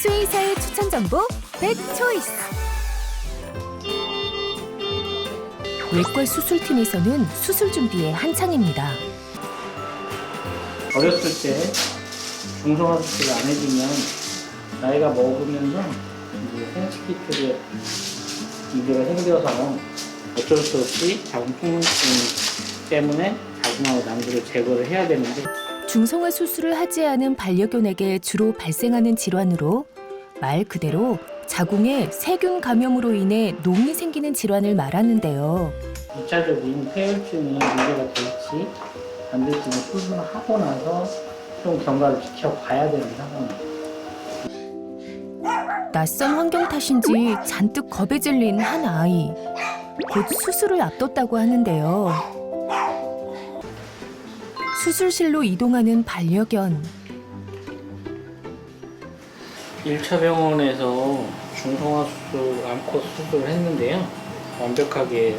수의사의 추천 정보 100초이스. 외과 수술팀에서는 수술 준비에 한창입니다. 어렸을 때 중성화 수술을 안 해주면 나이가 먹으면서 이제 생식기 쪽에 문제가 생겨서 어쩔 수 없이 자궁 충농증 때문에 자궁하고 난소를 제거를 해야 되는데, 중성화 수술을 하지 않은 반려견에게 주로 발생하는 질환으로 말 그대로 자궁에 세균 감염으로 인해 농이 생기는 질환을 말하는데요. 2차적인 폐혈증이 문제가 될지 안 될지는 수술을 하고 나서 좀 경과를 지켜봐야 되는 상황이에요. 낯선 환경 탓인지 잔뜩 겁에 질린 한 아이. 곧 수술을 앞뒀다고 하는데요. 수술실로 이동하는 반려견. 1차 병원에서 중성화 수술, 암컷 수술을 했는데요. 완벽하게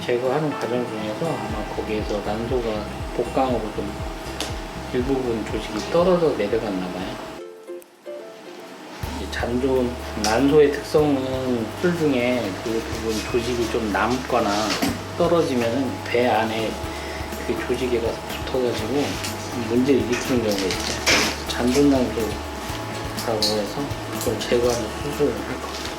제거하는 과정 중에서 아마 거기에서 난소가 복강으로 좀 일부분 조직이 떨어져 내려갔나 봐요. 잔존, 난소의 특성은 술 중에 그 부분 조직이 좀 남거나 떨어지면 배 안에 그 조직에 가서 붙어가지고 문제를 일으키는 경우가 있죠. 잔존난소라고 해서 그걸 제거하는 수술을 할 겁니다.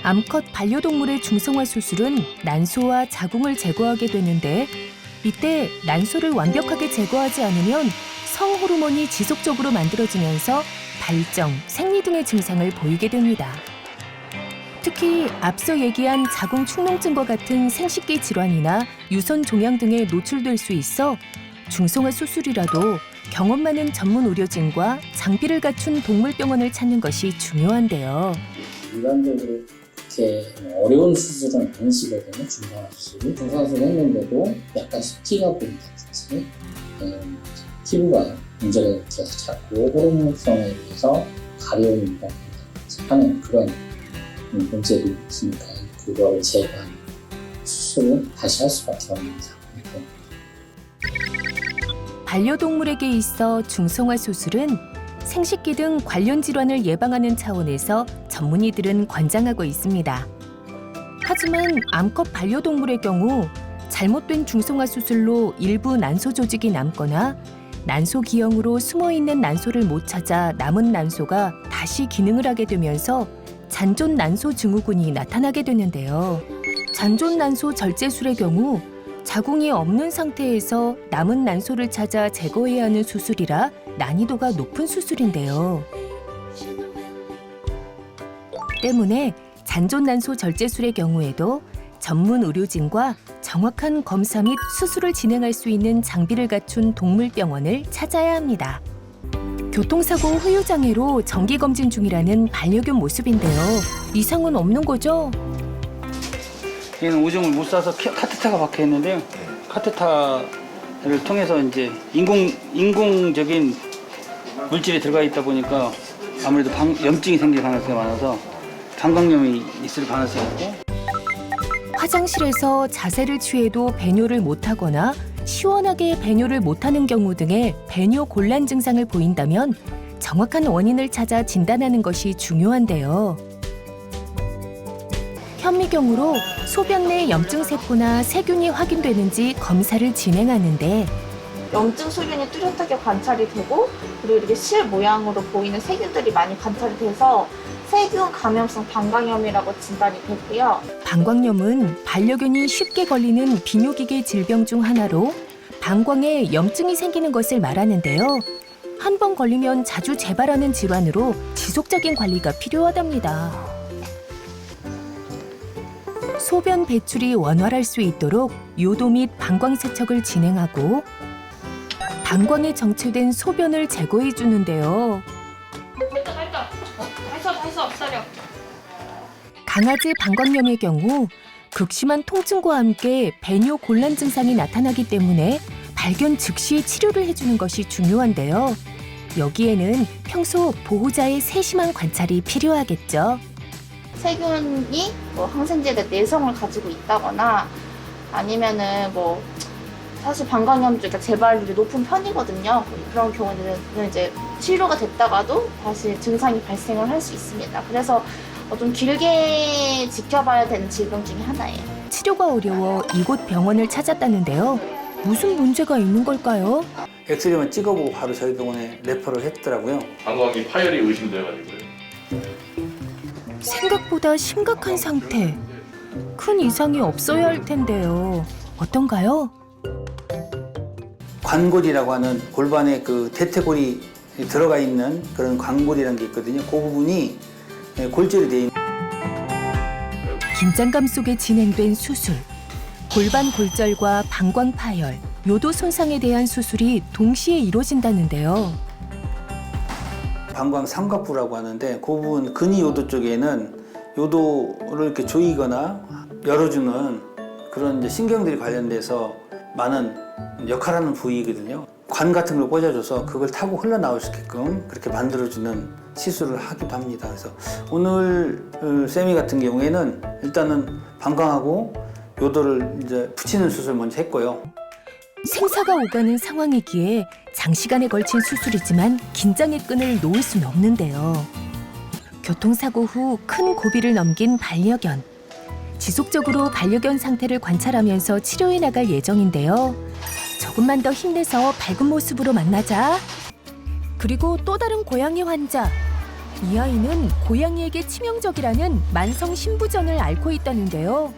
암컷 반려동물의 중성화 수술은 난소와 자궁을 제거하게 되는데, 이때 난소를 완벽하게 제거하지 않으면 성호르몬이 지속적으로 만들어지면서 발정, 생리 등의 증상을 보이게 됩니다. 특히 앞서 얘기한 자궁 축농증과 같은 생식기 질환이나 유선 종양 등에 노출될 수 있어 중성화 수술이라도 경험 많은 전문 의료진과 장비를 갖춘 동물병원을 찾는 것이 중요한데요. 일반적으로 그렇게 어려운 수술은 아니시거든요. 중성화 수술이. 중성화 수술 했는데도 약간 피가 보인다든지 피부가 문제가 돼서 자꾸 호르몬성에 의해서 가려움이 일어난다든지 하는 그런 문제들이 있으니까 그걸 제거하는 수술을 다시 할 수밖에 없는 상황이고. 반려동물에게 있어 중성화 수술은 생식기 등 관련 질환을 예방하는 차원에서 전문의들은 권장하고 있습니다. 하지만 암컷 반려동물의 경우 잘못된 중성화 수술로 일부 난소 조직이 남거나 난소 기형으로 숨어있는 난소를 못 찾아 남은 난소가 다시 기능을 하게 되면서 잔존 난소 증후군이 나타나게 되는데요. 잔존 난소 절제술의 경우 자궁이 없는 상태에서 남은 난소를 찾아 제거해야 하는 수술이라 난이도가 높은 수술인데요. 때문에 잔존 난소 절제술의 경우에도 전문 의료진과 정확한 검사 및 수술을 진행할 수 있는 장비를 갖춘 동물병원을 찾아야 합니다. 교통사고 후유장애로 정기검진 중이라는 반려견 모습인데요. 이상은 없는 거죠? 얘는 오줌을 못 싸서 카테터가 박혀 있는데요. 카테터를 통해서 이제 인공적인 물질이 들어가 있다 보니까 아무래도 염증이 생길 가능성이 많아서 방광염이 있을 가능성이 있고. 화장실에서 자세를 취해도 배뇨를 못하거나 시원하게 배뇨를 못하는 경우 등의 배뇨 곤란 증상을 보인다면 정확한 원인을 찾아 진단하는 것이 중요한데요. 현미경으로 소변 내 염증 세포나 세균이 확인되는지 검사를 진행하는데, 염증 소견이 뚜렷하게 관찰이 되고, 그리고 이렇게 실 모양으로 보이는 세균들이 많이 관찰이 돼서 세균 감염성 방광염이라고 진단이 되고요. 방광염은 반려견이 쉽게 걸리는 비뇨기계 질병 중 하나로 방광에 염증이 생기는 것을 말하는데요. 한 번 걸리면 자주 재발하는 질환으로 지속적인 관리가 필요하답니다. 소변 배출이 원활할 수 있도록 요도 및 방광 세척을 진행하고 방광에 정체된 소변을 제거해 주는데요. 다 했어, 기다려. 강아지 방광염의 경우 극심한 통증과 함께 배뇨 곤란 증상이 나타나기 때문에 발견 즉시 치료를 해주는 것이 중요한데요. 여기에는 평소 보호자의 세심한 관찰이 필요하겠죠. 세균이 뭐 항생제의 내성을 가지고 있다거나 아니면은 뭐 사실 방광염 그러니까 재발률이 높은 편이거든요. 그런 경우는 이제 치료가 됐다가도 다시 증상이 발생을 할 수 있습니다. 그래서 좀 길게 지켜봐야 되는 질병 중에 하나예요. 치료가 어려워 이곳 병원을 찾았다는데요. 무슨 문제가 있는 걸까요? 엑스레이만 찍어보고 바로 저희 병원에 레퍼를 했더라고요. 방광이 파열이 의심돼가지고요. 생각보다 심각한 상태. 큰 이상이 없어야 할 텐데요. 어떤가요? 관골이라고 하는 골반에 그 대퇴골이 들어가 있는 그런 관골이라는 게 있거든요. 그 부분이 골절이 돼 있는. 긴장감 속에 진행된 수술. 골반 골절과 방광 파열, 요도 손상에 대한 수술이 동시에 이루어진다는데요. 방광 삼각부라고 하는데 그 부분 근위 요도 쪽에는 요도를 이렇게 조이거나 열어주는 그런 이제 신경들이 관련돼서 많은 역할하는 부위거든요. 관 같은 걸 꽂아줘서 그걸 타고 흘러나올 수 있게끔 그렇게 만들어주는 시술을 하기도 합니다. 그래서 오늘 세미 같은 경우에는 일단은 방광하고 요도를 이제 붙이는 수술 먼저 했고요. 생사가 오가는 상황이기에 장시간에 걸친 수술이지만 긴장의 끈을 놓을 수는 없는데요. 교통사고 후 큰 고비를 넘긴 반려견. 지속적으로 반려견 상태를 관찰하면서 치료해 나갈 예정인데요. 조금만 더 힘내서 밝은 모습으로 만나자. 그리고 또 다른 고양이 환자. 이 아이는 고양이에게 치명적이라는 만성 신부전을 앓고 있다는데요.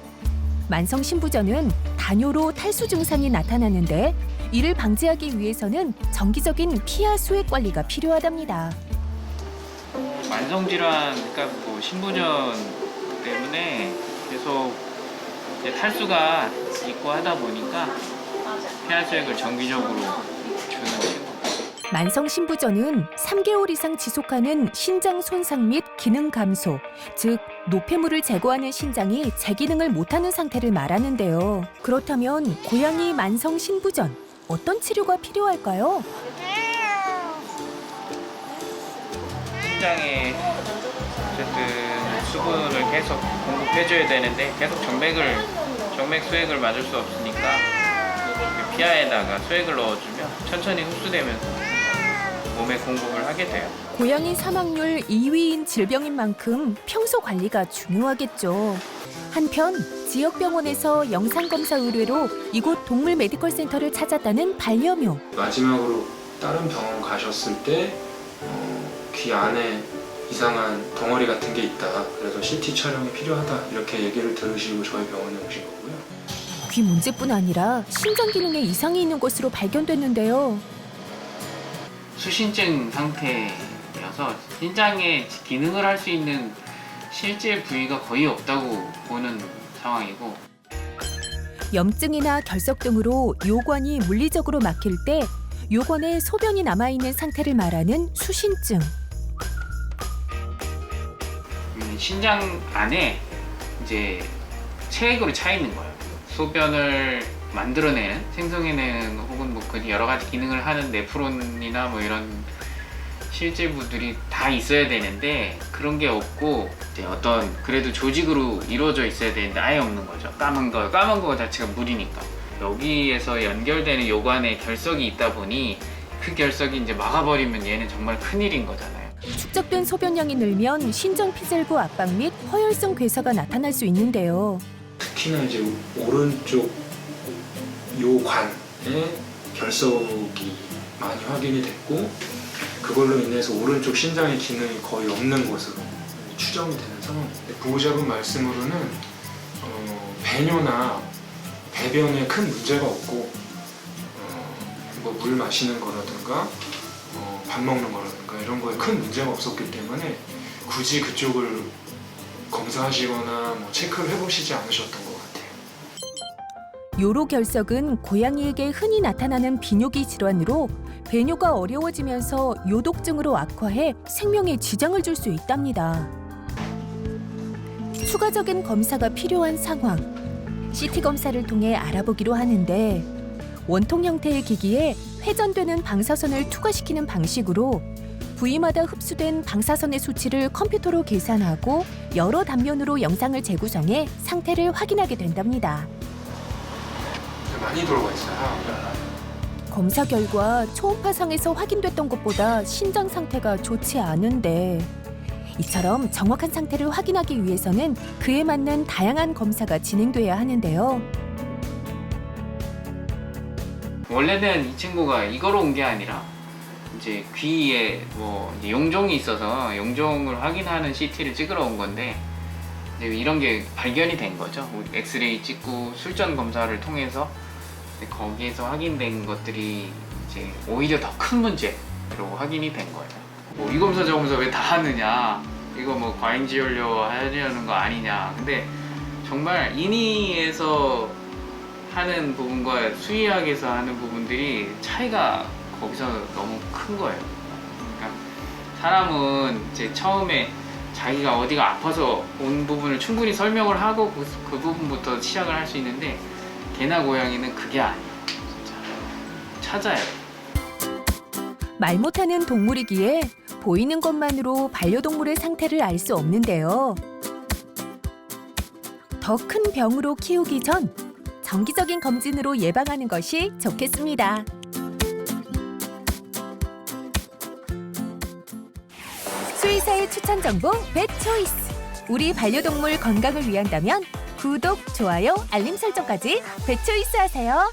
만성 신부전은 단요로 탈수 증상이 나타나는데 이를 방지하기 위해서는 정기적인 피하 수액 관리가 필요하답니다. 만성 질환, 그러니까 뭐 신부전 때문에 계속 이제 탈수가 있고 하다 보니까 피하수액을 정기적으로 주는 친구. 만성 신부전은 3개월 이상 지속하는 신장 손상 및 기능 감소, 즉 노폐물을 제거하는 신장이 제 기능을 못하는 상태를 말하는데요. 그렇다면 고양이 만성 신부전, 어떤 치료가 필요할까요? 신장에 어쨌든 수분을 계속 공급해줘야 되는데 계속 정맥 수액을 맞을 수 없으니까 피하에다가 수액을 넣어주면 천천히 흡수되면서 몸에 공급을 하게 돼요. 고양이 사망률 2위인 질병인 만큼 평소 관리가 중요하겠죠. 한편 지역 병원에서 영상검사 의뢰로 이곳 동물 메디컬 센터를 찾았다는 반려묘. 마지막으로 다른 병원 가셨을 때 귀 안에 이상한 덩어리 같은 게 있다. 그래서 CT 촬영이 필요하다. 이렇게 얘기를 들으시고 저희 병원에 오신 거고요. 귀 문제뿐 아니라 신장 기능에 이상이 있는 것으로 발견됐는데요. 수신증 상태여서 신장에 기능을 할 수 있는 실제 부위가 거의 없다고 보는 상황이고, 염증이나 결석 등으로 요관이 물리적으로 막힐 때 요관에 소변이 남아있는 상태를 말하는 수신증. 신장 안에 이제 체액으로 차 있는 거예요. 소변을 만들어내는, 생성해내는 혹은 뭐 그 여러 가지 기능을 하는 네프론이나 뭐 이런 실제부들이 다 있어야 되는데 그런 게 없고 이제 어떤 그래도 조직으로 이루어져 있어야 되는데 아예 없는 거죠. 까만 거 자체가 물이니까. 여기에서 연결되는 요관에 결석이 있다 보니 그 결석이 이제 막아버리면 얘는 정말 큰일인 거잖아요. 축적된 소변량이 늘면 신장 피젤구 압박 및 허혈성 괴사가 나타날 수 있는데요. 특히나 이제 오른쪽 요관에 결석이 많이 확인이 됐고 그걸로 인해서 오른쪽 신장의 기능이 거의 없는 것으로 추정이 되는 상황인데 보호자분 말씀으로는 배뇨나 배변에 큰 문제가 없고 뭐 물 마시는 거라든가 밥 먹는 거라든가 이런 거에 큰 문제가 없었기 때문에 굳이 그쪽을 검사하시거나 뭐 체크를 해보시지 않으셨던 것 같아요. 요로 결석은 고양이에게 흔히 나타나는 비뇨기 질환으로 배뇨가 어려워지면서 요독증으로 악화해 생명에 지장을 줄 수 있답니다. 추가적인 검사가 필요한 상황. CT 검사를 통해 알아보기로 하는데 원통 형태의 기기에 회전되는 방사선을 투과시키는 방식으로 부위마다 흡수된 방사선의 수치를 컴퓨터로 계산하고 여러 단면으로 영상을 재구성해 상태를 확인하게 된답니다. 많이 들어가 있어요. 검사 결과 초음파상에서 확인됐던 것보다 신장 상태가 좋지 않은데 이처럼 정확한 상태를 확인하기 위해서는 그에 맞는 다양한 검사가 진행돼야 하는데요. 원래는 이 친구가 이거로 온 게 아니라 이제 귀에 뭐 이제 용종이 있어서 용종을 확인하는 CT를 찍으러 온 건데 이제 이런 게 발견이 된 거죠. 엑스레이 찍고 술전 검사를 통해서 거기에서 확인된 것들이 이제 오히려 더 큰 문제로 확인이 된 거예요. 뭐 이 검사 저 검사 왜 다 하느냐, 이거 뭐 과잉지연료 하려는 거 아니냐. 근데 정말 인위에서 하는 부분과 수의학에서 하는 부분들이 차이가 거기서 너무 큰 거예요. 그러니까 사람은 이제 처음에 자기가 어디가 아파서 온 부분을 충분히 설명을 하고 그 부분부터 시작을 할 수 있는데 개나 고양이는 그게 아니에요. 진짜 찾아야 돼요. 말 못하는 동물이기에 보이는 것만으로 반려동물의 상태를 알 수 없는데요. 더 큰 병으로 키우기 전 정기적인 검진으로 예방하는 것이 좋겠습니다. 수의사의 추천 정보 펫초이스. 우리 반려동물 건강을 위한다면 구독, 좋아요, 알림 설정까지 펫초이스 하세요.